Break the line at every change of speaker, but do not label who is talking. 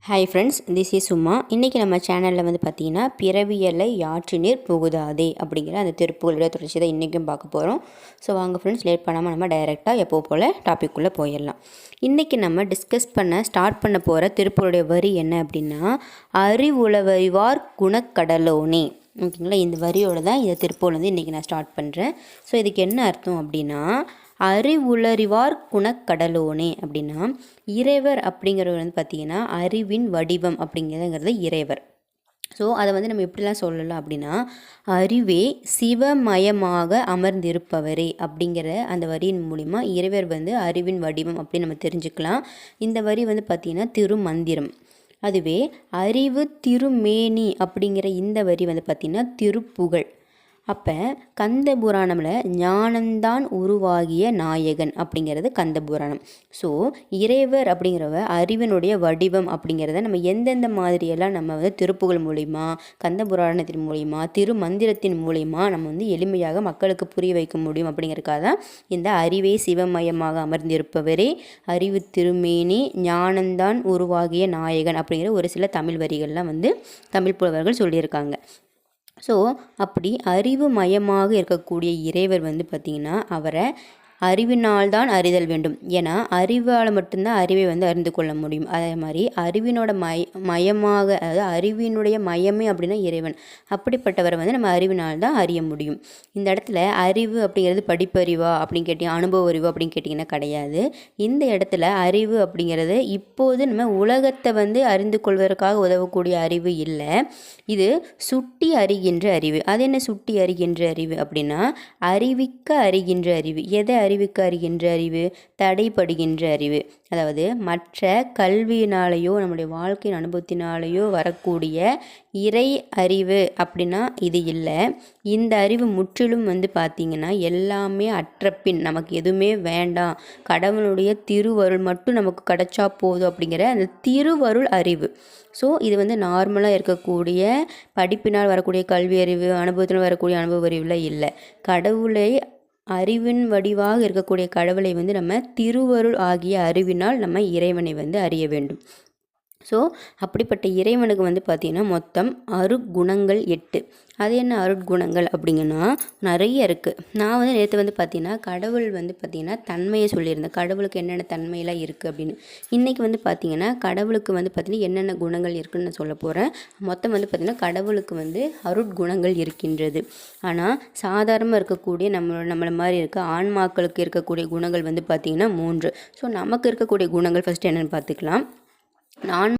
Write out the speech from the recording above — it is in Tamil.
ஹாய் ஃப்ரெண்ட்ஸ், திஸ் இஸ் சும்மா. இன்றைக்கி நம்ம சேனலில் வந்து பார்த்திங்கன்னா பிறவியலை யாற்றினீர் புகுதாதே அப்படிங்கிற அந்த திருப்புகளோட தொடர்ச்சி தான் இன்றைக்கும் பார்க்க போகிறோம். ஸோ வாங்க ஃப்ரெண்ட்ஸ், லேட் பண்ணாமல் நம்ம டைரெக்டாக எப்போ போல் டாபிக்குள்ளே போயிடலாம். இன்றைக்கி நம்ம ஸ்டார்ட் பண்ண போகிற திருப்புகளுடைய வரி என்ன அப்படின்னா, அறிவுளவறிவார் குணக்கடலோனே. ஓகேங்களா, இந்த வரியோடு தான் இந்த திருப்புகள் வந்து இன்றைக்கி நான் ஸ்டார்ட் பண்ணுறேன். ஸோ இதுக்கு என்ன அர்த்தம் அப்படின்னா, அறிவுளறிவார் குணக்கடலோனே அப்படின்னா, இறைவர் அப்படிங்கிறவர் வந்து பார்த்திங்கன்னா அறிவின் வடிவம் அப்படிங்கிறதுங்கிறது இறைவர். ஸோ அதை வந்து நம்ம எப்படிலாம் சொல்லலாம் அப்படின்னா, அறிவே சிவமயமாக அமர்ந்திருப்பவரே அப்படிங்கிற அந்த வரியின் மூலிமா இறைவர் வந்து அறிவின் வடிவம் அப்படின்னு நம்ம தெரிஞ்சுக்கலாம். இந்த வரி வந்து பார்த்திங்கன்னா திருமந்திரம். அதுவே அறிவு திருமேனி அப்படிங்கிற இந்த வரி வந்து பார்த்திங்கன்னா திருப்புகழ். அப்போ கந்த புராணமில் ஞானந்தான் உருவாகிய நாயகன் அப்படிங்கிறது கந்த புராணம். ஸோ இறைவர் அப்படிங்கிறவ அறிவினுடைய வடிவம் அப்படிங்கிறத நம்ம எந்தெந்த மாதிரியெல்லாம் நம்ம வந்து திருப்புகழ் மூலிமா, கந்த புராணத்தின் மூலிமா, திருமந்திரத்தின் மூலிமா நம்ம வந்து எளிமையாக மக்களுக்கு புரிய வைக்க முடியும் அப்படிங்கிறதுக்காக தான் இந்த அறிவே சிவமயமாக அமர்ந்திருப்பவரே, அறிவு திருமேனி, ஞானந்தான் உருவாகிய நாயகன் அப்படிங்கிற ஒரு சில தமிழ் வரிகள்லாம் வந்து தமிழ் புலவர்கள் சொல்லியிருக்காங்க. ஸோ அப்படி அறிவு மயமாக இருக்கக்கூடிய இறைவர் வந்து பார்த்திங்கன்னா அவரை அறிவினால்தான் அறிதல் வேண்டும். ஏன்னா அறிவால் மட்டும்தான் அறிவை வந்து அறிந்து கொள்ள முடியும். அதே மாதிரி அறிவினோட மயமாக, அதாவது அறிவினுடைய மயமே அப்படின்னா இறைவன். அப்படிப்பட்டவரை வந்து நம்ம அறிவினால்தான் அறிய முடியும். இந்த இடத்துல அறிவு அப்படிங்கிறது படிப்பறிவா அப்படின்னு கேட்டிங்கன்னா, அனுபவ அறிவு அப்படின்னு கேட்டிங்கன்னா கிடையாது. இந்த இடத்துல அறிவு அப்படிங்கிறது இப்போது நம்ம உலகத்தை வந்து அறிந்து கொள்வதற்காக உதவக்கூடிய அறிவு இல்லை. இது சுட்டி அறிகின்ற அறிவு. அது என்ன சுட்டி அறிகின்ற அறிவு அப்படின்னா, அறிவிக்க அறிகின்ற அறிவு. எதை அறிவுக்கு அறிகின்ற அறிவு? தடைப்படுகின்ற அறிவு. அதாவது மற்ற கல்வியினாலேயோ நம்முடைய வாழ்க்கையின் அனுபவத்தினாலேயோ வரக்கூடிய இறை அறிவு அப்படின்னா இது இல்லை. இந்த அறிவு முற்றிலும் வந்து பார்த்திங்கன்னா எல்லாமே அற்றப்பின், நமக்கு எதுவுமே வேண்டாம், கடவுளுடைய திருவருள் மட்டும் நமக்கு கிடைச்சா போதும் அப்படிங்கிற அந்த திருவருள் அறிவு. ஸோ இது வந்து நார்மலாக இருக்கக்கூடிய படிப்பினால் வரக்கூடிய கல்வி அறிவு, அனுபவத்தில் வரக்கூடிய அனுபவ அறிவில் இல்லை. கடவுளை அறிவின் வடிவாக இருக்கக்கூடிய கடவுளை வந்து நம்ம திருவருள் ஆகிய அறிவினால் நம்ம இறைவனை வந்து அறிய வேண்டும். ஸோ அப்படிப்பட்ட இறைவனுக்கு வந்து பார்த்திங்கன்னா மொத்தம் அருட்குணங்கள் 8. அது என்ன அருட்குணங்கள் அப்படிங்கன்னா நிறைய இருக்குது. நான் வந்து நேற்று வந்து பார்த்திங்கன்னா கடவுள் வந்து பார்த்திங்கன்னா தன்மையை சொல்லியிருந்தேன். கடவுளுக்கு என்னென்ன தன்மையெல்லாம் இருக்குது அப்படின்னு. இன்றைக்கி வந்து பார்த்திங்கன்னா கடவுளுக்கு வந்து பார்த்திங்கன்னா என்னென்ன குணங்கள் இருக்குதுன்னு நான் சொல்ல போகிறேன். மொத்தம் வந்து பார்த்திங்கன்னா கடவுளுக்கு வந்து அருட்குணங்கள் இருக்கின்றது. ஆனால் சாதாரணமாக இருக்கக்கூடிய நம்மளை மாதிரி இருக்க ஆன்மாக்களுக்கு இருக்கக்கூடிய குணங்கள் வந்து பார்த்திங்கன்னா 3. ஸோ நமக்கு இருக்கக்கூடிய குணங்கள் ஃபஸ்ட்டு என்னென்னு பார்த்துக்கலாம். நான்